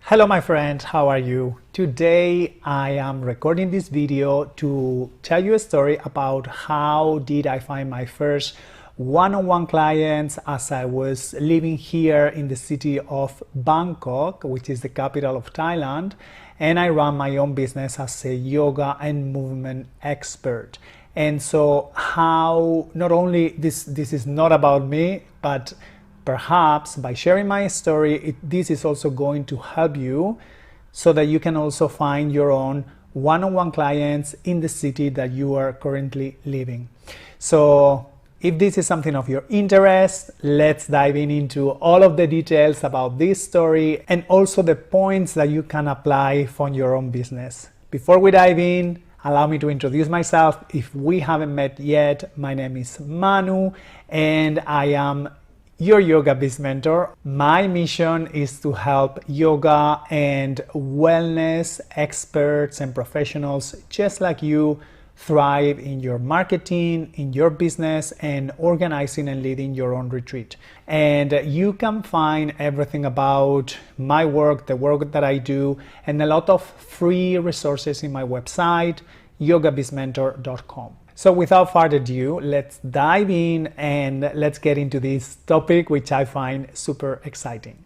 Hello my friend, how are you? Today I am recording this video to tell you a story about how did I find my first one-on-one clients as I was living here in the city of Bangkok, which is the capital of Thailand, and I run my own business as a yoga and movement expert. And so how not only this is not about me, but perhaps by sharing my story, this is also going to help you so that you can also find your own one-on-one clients in the city that you are currently living. So if this is something of your interest, let's dive into all of the details about this story and also the points that you can apply for your own business. Before we dive in, allow me to introduce myself. If we haven't met yet, my name is Manu and I am your yoga biz mentor. My mission is to help yoga and wellness experts and professionals just like you thrive in your marketing, in your business, and organizing and leading your own retreat. And you can find everything about my work, the work that I do, and a lot of free resources in my website, yogabizmentor.com. So without further ado, let's dive in and let's get into this topic, which I find super exciting.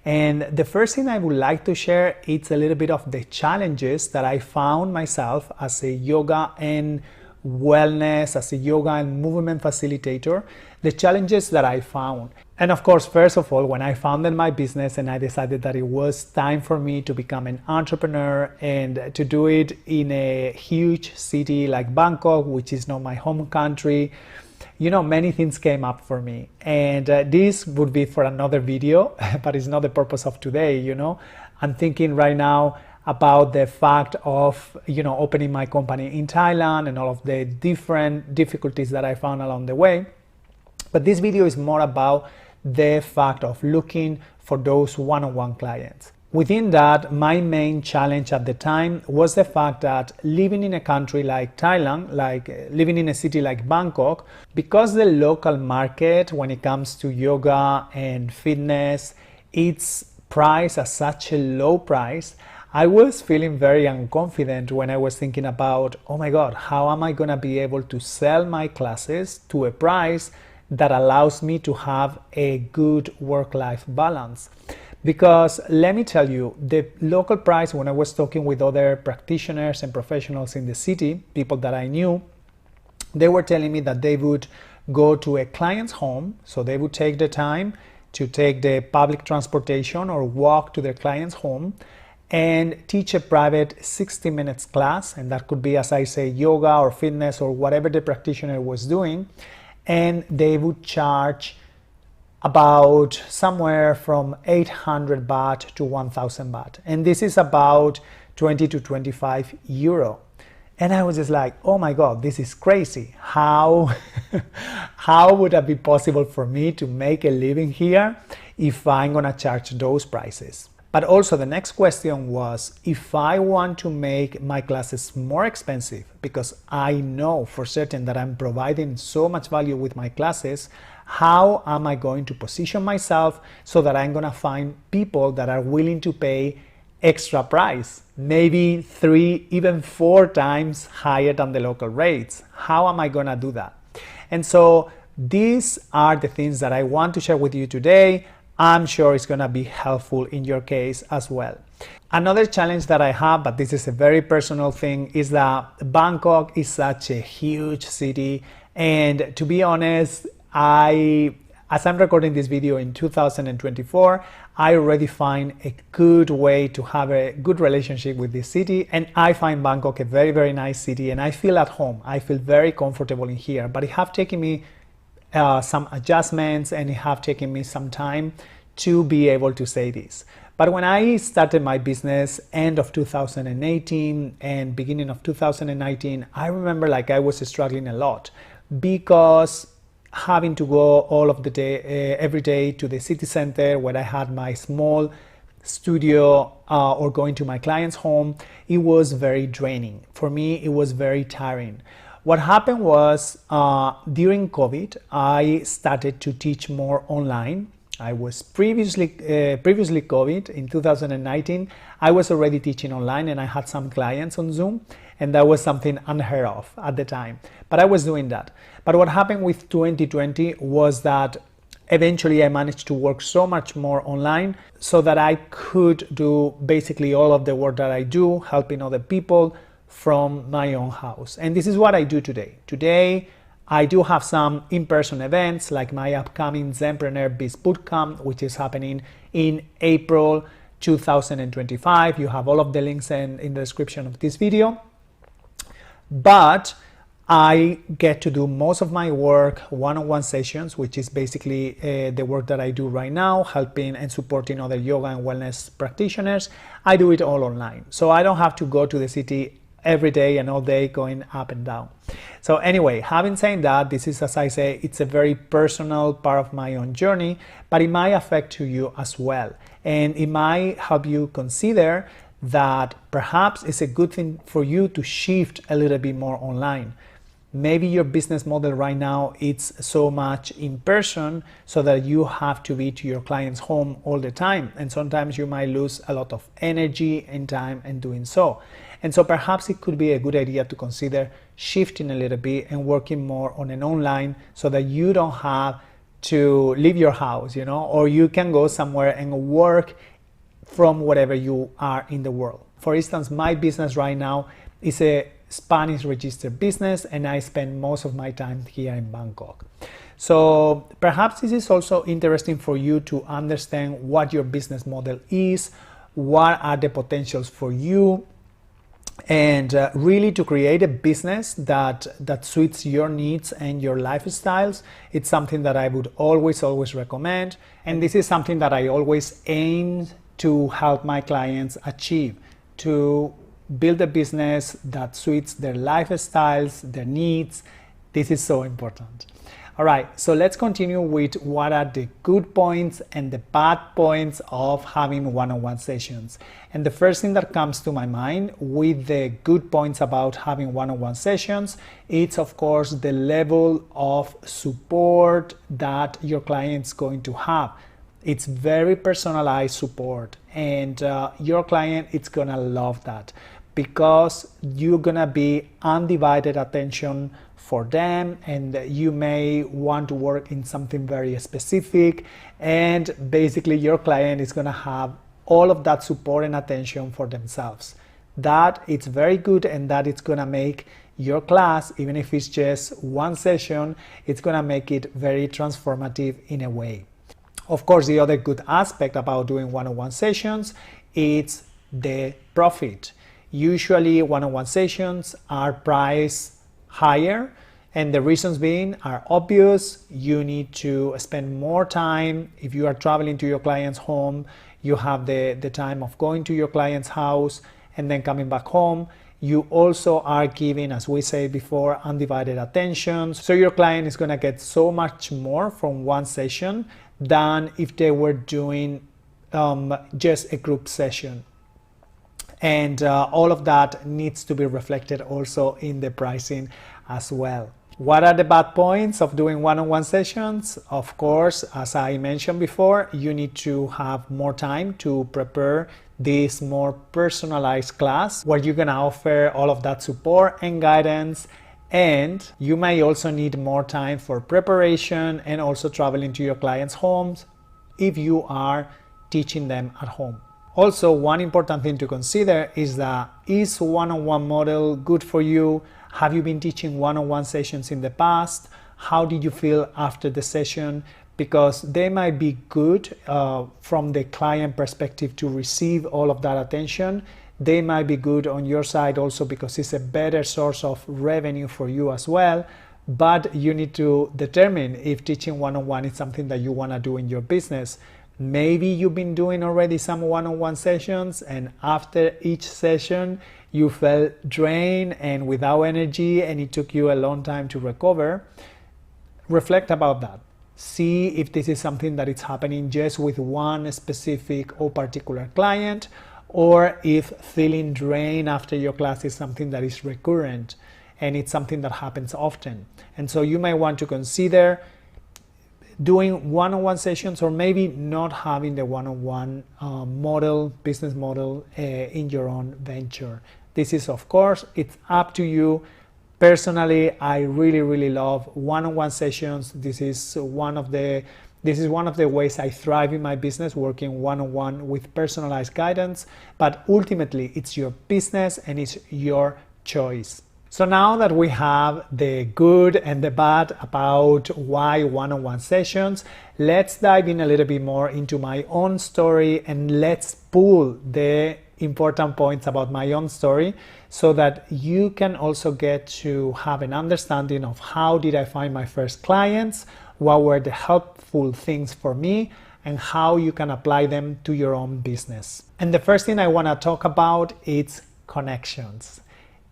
And the first thing I would like to share is a little bit of the challenges that I found myself as a yoga and wellness, as a yoga and movement facilitator, the challenges that I found. And of course, first of all, when I founded my business and I decided that it was time for me to become an entrepreneur and to do it in a huge city like Bangkok, which is not my home country, you know, many things came up for me. And this would be for another video, but it's not the purpose of today, you know. I'm thinking right now about the fact of, you know, opening my company in Thailand and all of the different difficulties that I found along the way. But this video is more about the fact of looking for those one-on-one clients. Within that, my main challenge at the time was the fact that living in a country like Thailand, like living in a city like Bangkok, because the local market when it comes to yoga and fitness, it's priced at such a low price, I was feeling very unconfident when I was thinking about, oh my God, how am I gonna be able to sell my classes to a price that allows me to have a good work-life balance? Because let me tell you, the local price, when I was talking with other practitioners and professionals in the city, people that I knew, they were telling me that they would go to a client's home, so they would take the time to take the public transportation or walk to their client's home and teach a private 60 minutes class, and that could be, as I say, yoga or fitness or whatever the practitioner was doing, and they would charge about somewhere from 800 baht to 1000 baht, and this is about 20 to 25 euro. And I was just like, oh my God, this is crazy. How would it be possible for me to make a living here if I'm gonna charge those prices? But also the next question was, if I want to make my classes more expensive, because I know for certain that I'm providing so much value with my classes, how am I going to position myself so that I'm gonna find people that are willing to pay extra price, maybe 3, even 4 times higher than the local rates? How am I gonna do that? And so these are the things that I want to share with you today. I'm sure it's gonna be helpful in your case as well. Another challenge that I have, but this is a very personal thing, is that Bangkok is such a huge city, and to be honest, as I'm recording this video in 2024, I already find a good way to have a good relationship with this city, and I find Bangkok a very, very nice city, and I feel at home. I feel very comfortable in here, but it have taken me some adjustments and it have taken me some time to be able to say this. But when I started my business end of 2018 and beginning of 2019, I remember like I was struggling a lot because having to go all of the day, every day to the city center where I had my small studio or going to my client's home, it was very draining. For me, it was very tiring. What happened was during COVID, I started to teach more online. I was previously COVID in 2019. I was already teaching online and I had some clients on Zoom, and that was something unheard of at the time. But I was doing that. But what happened with 2020 was that eventually I managed to work so much more online so that I could do basically all of the work that I do, helping other people from my own house. And this is what I do today. Today, I do have some in-person events like my upcoming Zenpreneur Biz Bootcamp, which is happening in April 2025. You have all of the links in the description of this video. But I get to do most of my work one-on-one sessions, which is basically the work that I do right now, helping and supporting other yoga and wellness practitioners. I do it all online. So I don't have to go to the city every day and all day going up and down. So anyway, having said that, this is, as I say, it's a very personal part of my own journey, but it might affect you as well. And it might help you consider that perhaps it's a good thing for you to shift a little bit more online. Maybe your business model right now it's so much in person so that you have to be to your client's home all the time, and sometimes you might lose a lot of energy and time in doing so. And so perhaps it could be a good idea to consider shifting a little bit and working more on an online so that you don't have to leave your house, or you can go somewhere and work from wherever you are in the world. For instance, my business right now is a Spanish registered business and I spend most of my time here in Bangkok. So perhaps this is also interesting for you to understand what your business model is, what are the potentials for you, and really to create a business that suits your needs and your lifestyles. It's something that I would always recommend, and this is something that I always aim to help my clients achieve, to build a business that suits their lifestyles, their needs. This is so important. All right, so let's continue with what are the good points and the bad points of having one-on-one sessions. And the first thing that comes to my mind with the good points about having one-on-one sessions, it's of course the level of support that your client's going to have. It's very personalized support, and your client is gonna love that because you're gonna be undivided attention for them, and you may want to work in something very specific, and basically your client is going to have all of that support and attention for themselves. That it's very good, and that it's going to make your class, even if it's just one session, it's going to make it very transformative in a way. Of course, the other good aspect about doing one-on-one sessions is the profit. Usually one-on-one sessions are priced higher, and the reasons being are obvious. You need to spend more time. If you are traveling to your client's home, you have the time of going to your client's house and then coming back home. You also are giving, as we said before, undivided attention. So your client is going to get so much more from one session than if they were doing just a group session. And all of that needs to be reflected also in the pricing as well. What are the bad points of doing one-on-one sessions? Of course, as I mentioned before, you need to have more time to prepare this more personalized class where you're gonna offer all of that support and guidance, and you may also need more time for preparation and also traveling to your clients' homes if you are teaching them at home. Also, one important thing to consider is that is one-on-one model good for you? Have you been teaching one-on-one sessions in the past? How did you feel after the session? Because they might be good from the client perspective to receive all of that attention. They might be good on your side also because it's a better source of revenue for you as well. But you need to determine if teaching one-on-one is something that you want to do in your business. Maybe you've been doing already some one-on-one sessions, and after each session you felt drained and without energy, and it took you a long time to recover. Reflect about that. See if this is something that is happening just with one specific or particular client, or if feeling drained after your class is something that is recurrent and it's something that happens often. And so you might want to consider doing one-on-one sessions, or maybe not having the one-on-one business model in your own venture. This is, of course, it's up to you. Personally, I really love one-on-one sessions. This is one of the ways I thrive in my business, working one-on-one with personalized guidance. But ultimately, it's your business and it's your choice. So now that we have the good and the bad about why one-on-one sessions, let's dive in a little bit more into my own story, and let's pull the important points about my own story so that you can also get to have an understanding of how did I find my first clients, what were the helpful things for me, and how you can apply them to your own business. And the first thing I want to talk about is connections.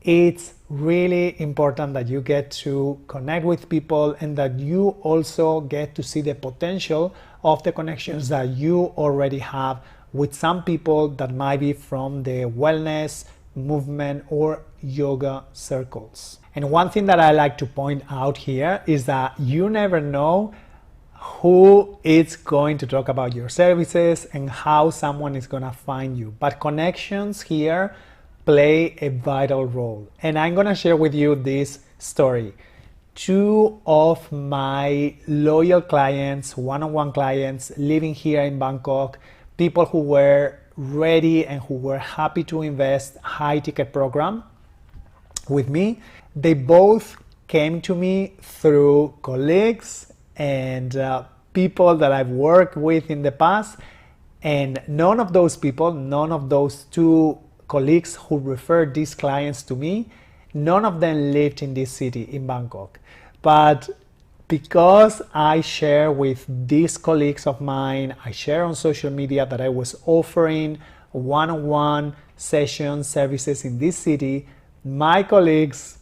It's really important that you get to connect with people and that you also get to see the potential of the connections that you already have with some people that might be from the wellness, movement, or yoga circles. And one thing that I like to point out here is that you never know who is going to talk about your services and how someone is going to find you. But connections here play a vital role. And I'm going to share with you this story. Two of my loyal clients, one-on-one clients living here in Bangkok, people who were ready and who were happy to invest high ticket program with me, they both came to me through colleagues and people that I've worked with in the past. And none of those people, none of those two colleagues who referred these clients to me, none of them lived in this city, in Bangkok. But because I share with these colleagues of mine, I share on social media that I was offering one-on-one session services in this city, my colleagues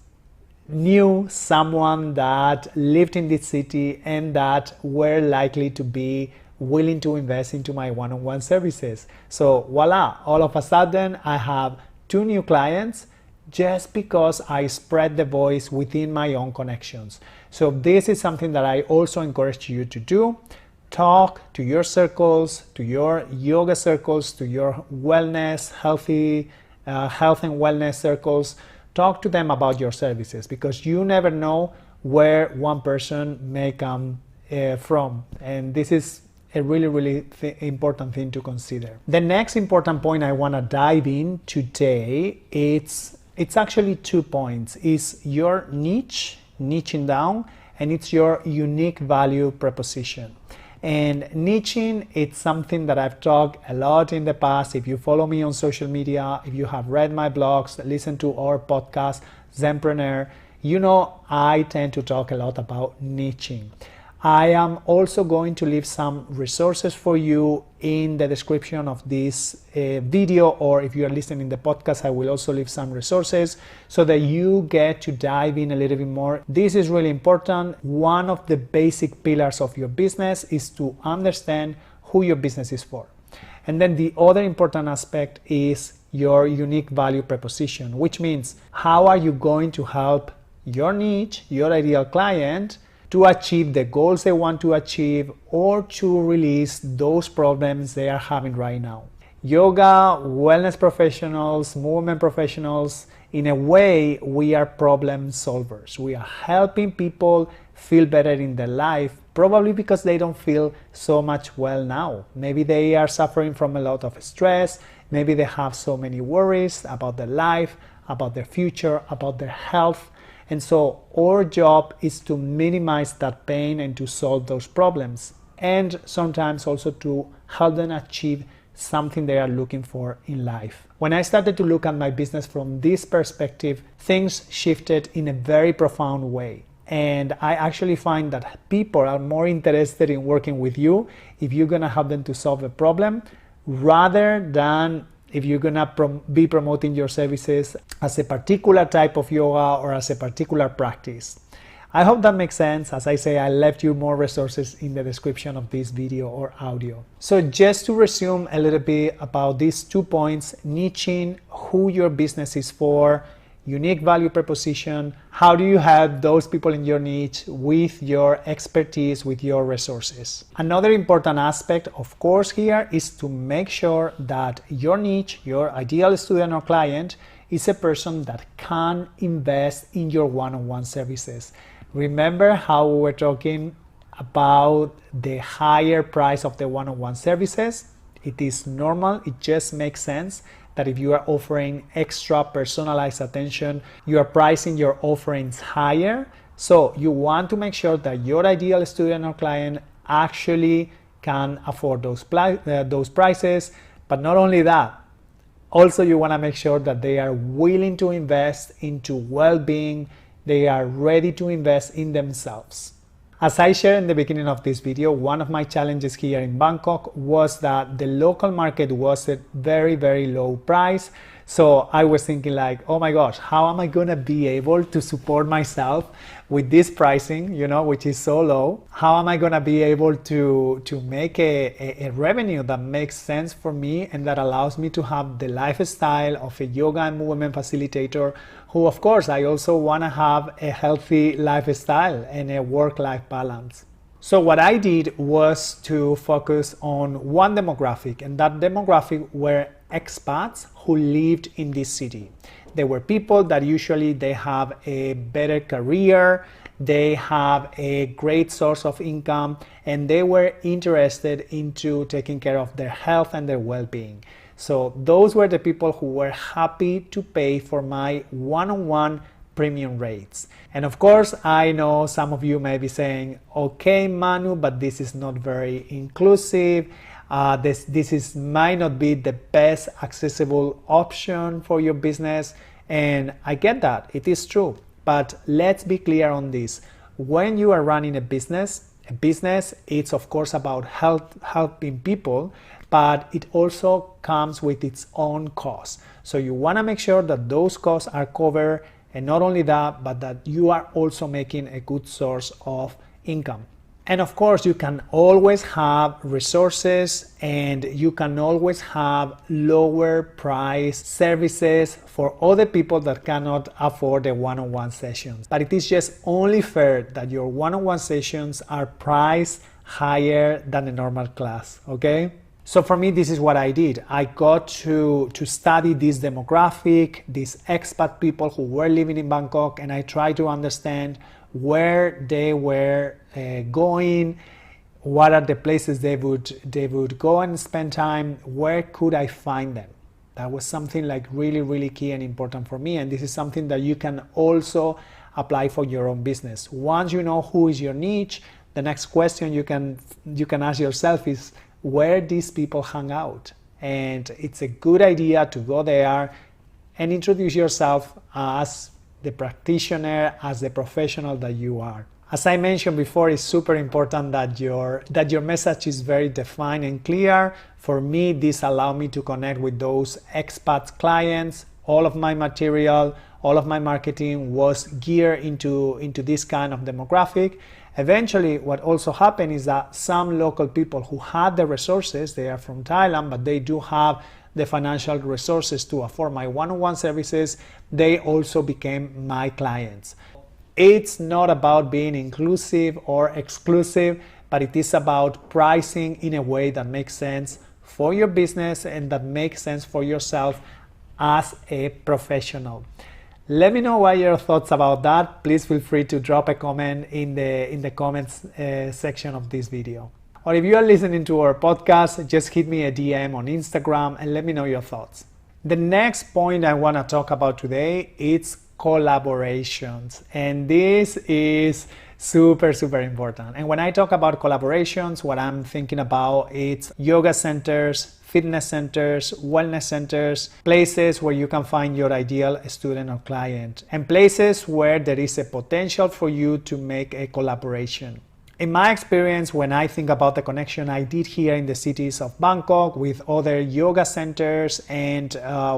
knew someone that lived in this city and that were likely to be willing to invest into my one-on-one services. So voila, all of a sudden I have two new clients just because I spread the voice within my own connections. So this is something that I also encourage you to do. Talk to your circles, to your yoga circles, to your wellness, health and wellness circles. Talk to them about your services, because you never know where one person may come from. And this is a really important thing to consider. The next important point I want to dive in today, it's actually 2 points. Is your niching down, and it's your unique value proposition. And niching, it's something that I've talked a lot in the past. If you follow me on social media, if you have read my blogs, listen to our podcast, Zenpreneur, you know I tend to talk a lot about niching. I am also going to leave some resources for you in the description of this video, or if you are listening to the podcast, I will also leave some resources so that you get to dive in a little bit more. This is really important. One of the basic pillars of your business is to understand who your business is for. And then the other important aspect is your unique value proposition, which means how are you going to help your niche, your ideal client, to achieve the goals they want to achieve, or to release those problems they are having right now. Yoga, wellness professionals, movement professionals, in a way, we are problem solvers. We are helping people feel better in their life, probably because they don't feel so much well now. Maybe they are suffering from a lot of stress. Maybe they have so many worries about their life, about their future, about their health. And so our job is to minimize that pain and to solve those problems, and sometimes also to help them achieve something they are looking for in life. When I started to look at my business from this perspective, things shifted in a very profound way. And I actually find that people are more interested in working with you if you're gonna help them to solve a problem, rather than if you're gonna be promoting your services as a particular type of yoga or as a particular practice. I hope that makes sense. As I say, I left you more resources in the description of this video or audio. So just to resume a little bit about these 2 points, niching, who your business is for, unique value proposition? How do you help those people in your niche with your expertise, with your resources? Another important aspect, of course, here is to make sure that your niche, your ideal student or client, is a person that can invest in your one-on-one services. Remember how we were talking about the higher price of the one-on-one services? It is normal, it just makes sense that if you are offering extra personalized attention, you are pricing your offerings higher. So you want to make sure that your ideal student or client actually can afford those prices. But not only that, also you want to make sure that they are willing to invest into well-being, they are ready to invest in themselves. As I shared in the beginning of this video, one of my challenges here in Bangkok was that the local market was at very, very low price. So I was thinking like, oh my gosh, how am I gonna be able to support myself with this pricing, which is so low? How am I gonna be able to make a revenue that makes sense for me and that allows me to have the lifestyle of a yoga and movement facilitator, who of course I also wanna have a healthy lifestyle and a work-life balance. So what I did was to focus on one demographic, and that demographic were expats who lived in this city. They were people that usually they have a better career, they have a great source of income, and they were interested into taking care of their health and their well-being. So those were the people who were happy to pay for my one-on-one premium rates. And of course, I know some of you may be saying, okay, Manu, but this is not very inclusive. This might not be the best accessible option for your business. And I get that, it is true. But let's be clear on this. When you are running a business, it's of course about helping people, but it also comes with its own costs. So you want to make sure that those costs are covered, and not only that, but that you are also making a good source of income. And of course, you can always have resources and you can always have lower price services for other people that cannot afford the one-on-one sessions. But it is just only fair that your one-on-one sessions are priced higher than a normal class, okay? So for me, this is what I did. I got to study this demographic, these expat people who were living in Bangkok, and I tried to understand where they were going, what are the places they would go and spend time, where could I find them. That was something like really, really key and important for me, and this is something that you can also apply for your own business. Once you know who is your niche, the next question you can ask yourself is, where these people hang out? And it's a good idea to go there and introduce yourself as the practitioner, as the professional that you are. As I mentioned before, it's super important that your message is very defined and clear. For me, this allowed me to connect with those expat clients. All of my material, all of my marketing was geared into this kind of demographic. Eventually, what also happened is that some local people who had the resources, they are from Thailand, but they do have the financial resources to afford my one-on-one services, they also became my clients. It's not about being inclusive or exclusive, but it is about pricing in a way that makes sense for your business and that makes sense for yourself as a professional. Let me know what your thoughts about that. Please feel free to drop a comment in the comments section of this video. Or if you are listening to our podcast, just hit me a DM on Instagram and let me know your thoughts. The next point I want to talk about today is collaborations. And this is super, super important. And when I talk about collaborations, what I'm thinking about is yoga centers, fitness centers, wellness centers, places where you can find your ideal student or client, and places where there is a potential for you to make a collaboration. In my experience, when I think about the connection I did here in the cities of Bangkok with other yoga centers and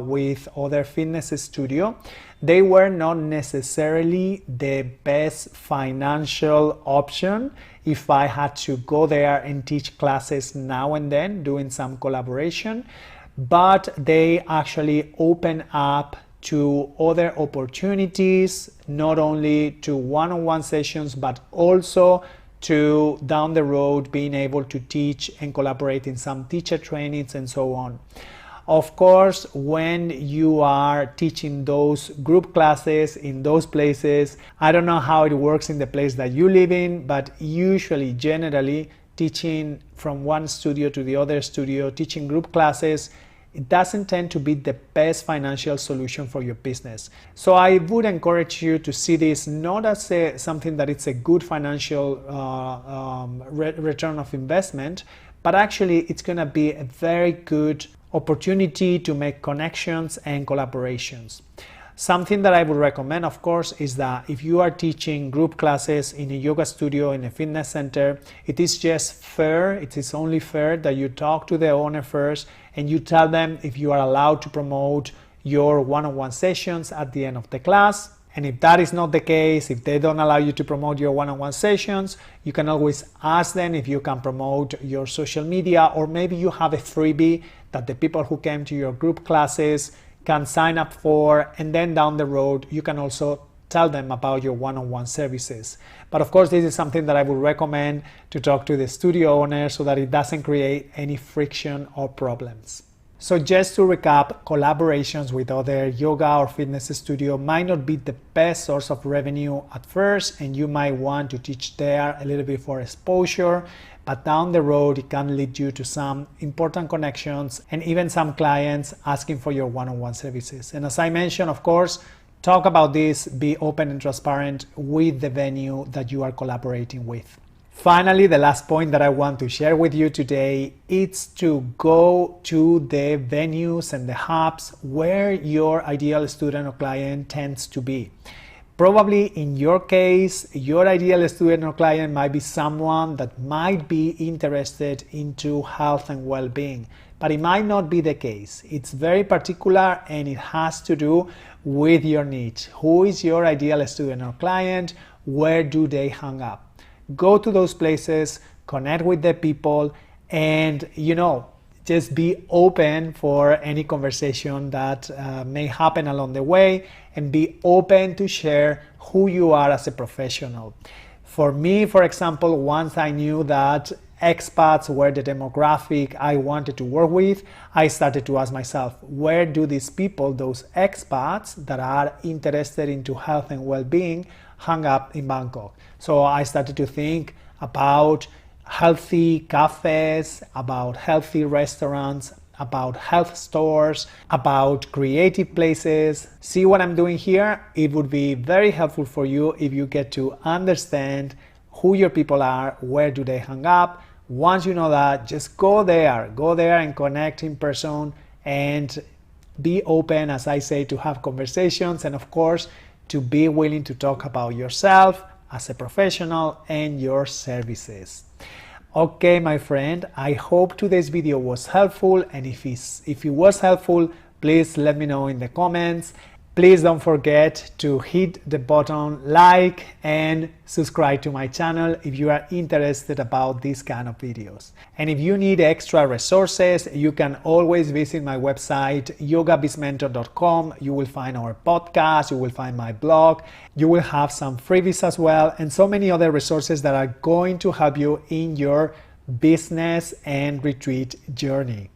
with other fitness studios, they were not necessarily the best financial option if I had to go there and teach classes now and then, doing some collaboration, but they actually open up to other opportunities, not only to one-on-one sessions, but also to down the road being able to teach and collaborate in some teacher trainings and so on. Of course, when you are teaching those group classes in those places, I don't know how it works in the place that you live in, but usually, generally, teaching from one studio to the other studio, teaching group classes, it doesn't tend to be the best financial solution for your business. So I would encourage you to see this not as something that it's a good financial return of investment, but actually it's going to be a very good opportunity to make connections and collaborations. Something that I would recommend, of course, is that if you are teaching group classes in a yoga studio, in a fitness center, it is just fair, it is only fair that you talk to the owner first and you tell them if you are allowed to promote your one-on-one sessions at the end of the class. And if that is not the case, if they don't allow you to promote your one-on-one sessions, you can always ask them if you can promote your social media, or maybe you have a freebie that the people who came to your group classes can sign up for, and then down the road you can also tell them about your one-on-one services. But of course, this is something that I would recommend to talk to the studio owner so that it doesn't create any friction or problems. So just to recap, collaborations with other yoga or fitness studio might not be the best source of revenue at first, and you might want to teach there a little bit for exposure, but down the road it can lead you to some important connections and even some clients asking for your one-on-one services. And as I mentioned, of course, talk about this, be open and transparent with the venue that you are collaborating with. Finally, the last point that I want to share with you today is to go to the venues and the hubs where your ideal student or client tends to be. Probably in your case, your ideal student or client might be someone that might be interested into health and well-being, but it might not be the case. It's very particular and it has to do with your niche. Who is your ideal student or client? Where do they hang up? Go to those places, connect with the people, and just be open for any conversation that may happen along the way, and be open to share who you are as a professional. For me, for example, once I knew that expats were the demographic I wanted to work with, I started to ask myself, where do these people, those expats that are interested into health and well-being, hang up in Bangkok? So I started to think about healthy cafes, about healthy restaurants, about health stores, about creative places. See what I'm doing here? It would be very helpful for you if you get to understand who your people are, where do they hang up. Once you know that, just go there and connect in person, and be open, as I say, to have conversations, and of course, to be willing to talk about yourself as a professional and your services. Okay, my friend, I hope today's video was helpful, and if it was helpful, please let me know in the comments. Please don't forget to hit the button like and subscribe to my channel if you are interested about these kind of videos. And if you need extra resources, you can always visit my website yogabizmentor.com. You will find our podcast, you will find my blog, you will have some freebies as well, and so many other resources that are going to help you in your business and retreat journey.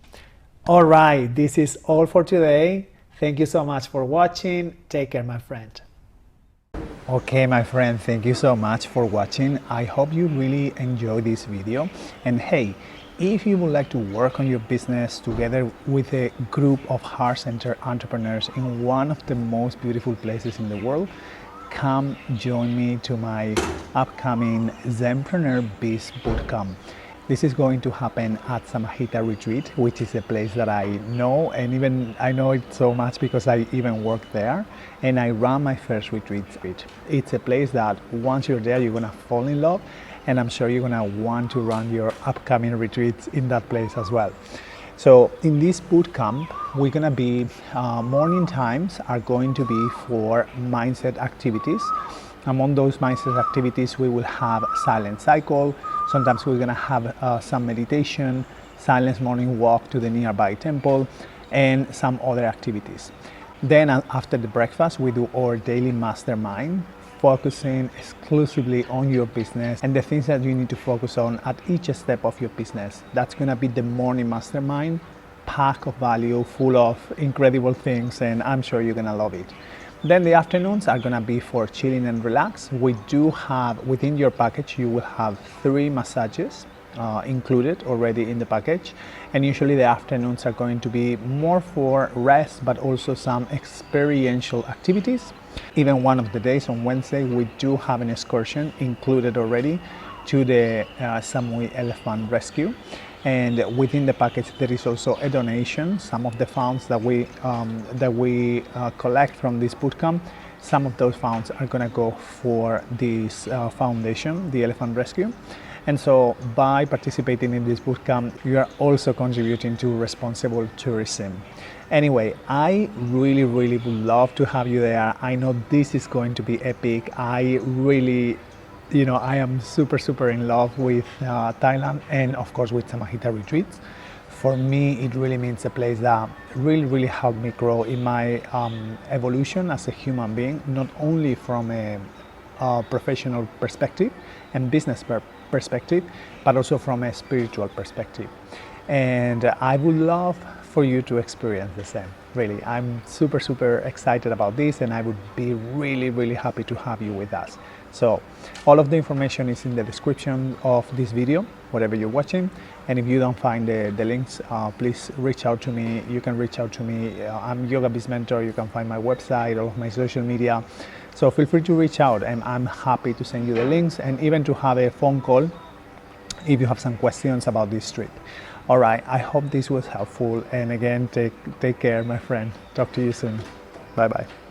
All right, this is all for today. Thank you so much for watching. Take care, my friend. Okay, my friend, thank you so much for watching. I hope you really enjoyed this video. And hey, if you would like to work on your business together with a group of heart-centered entrepreneurs in one of the most beautiful places in the world, come join me to my upcoming Zenpreneur Biz Bootcamp. This is going to happen at Samahita Retreat, which is a place that I know, and even I know it so much because I even work there, and I ran my first retreat. It's a place that once you're there, you're gonna fall in love, and I'm sure you're gonna want to run your upcoming retreats in that place as well. So in this boot camp, we're gonna be, morning times are going to be for mindset activities. Among those mindset activities, we will have silent cycle. Sometimes we're gonna have some meditation, silence morning walk to the nearby temple, and some other activities. Then after the breakfast, we do our daily mastermind, focusing exclusively on your business and the things that you need to focus on at each step of your business. That's gonna be the morning mastermind, pack of value, full of incredible things, and I'm sure you're gonna love it. Then the afternoons are gonna be for chilling and relax. We do have, within your package, you will have 3 massages included already in the package, and usually the afternoons are going to be more for rest, but also some experiential activities. Even one of the days on Wednesday, we do have an excursion included already to the Samui Elephant Rescue. And within the package, there is also a donation. Some of the funds that we collect from this bootcamp, some of those funds are going to go for this foundation, the Elephant Rescue. And so by participating in this bootcamp, you are also contributing to responsible tourism. Anyway, I really would love to have you there. I know this is going to be epic. I really, I am super in love with Thailand, and of course with Samahita retreats. For me, it really means a place that really helped me grow in my evolution as a human being, not only from a professional perspective and business perspective, but also from a spiritual perspective. And I would love for you to experience the same. Really, I'm super excited about this, and I would be really happy to have you with us. So all of the information is in the description of this video, whatever you're watching. And if you don't find the links, please reach out to me. You can reach out to me. I'm Yoga Biz Mentor. You can find my website, all of my social media. So feel free to reach out, and I'm happy to send you the links and even to have a phone call if you have some questions about this trip. All right, I hope this was helpful. And again, take care, my friend. Talk to you soon. Bye-bye.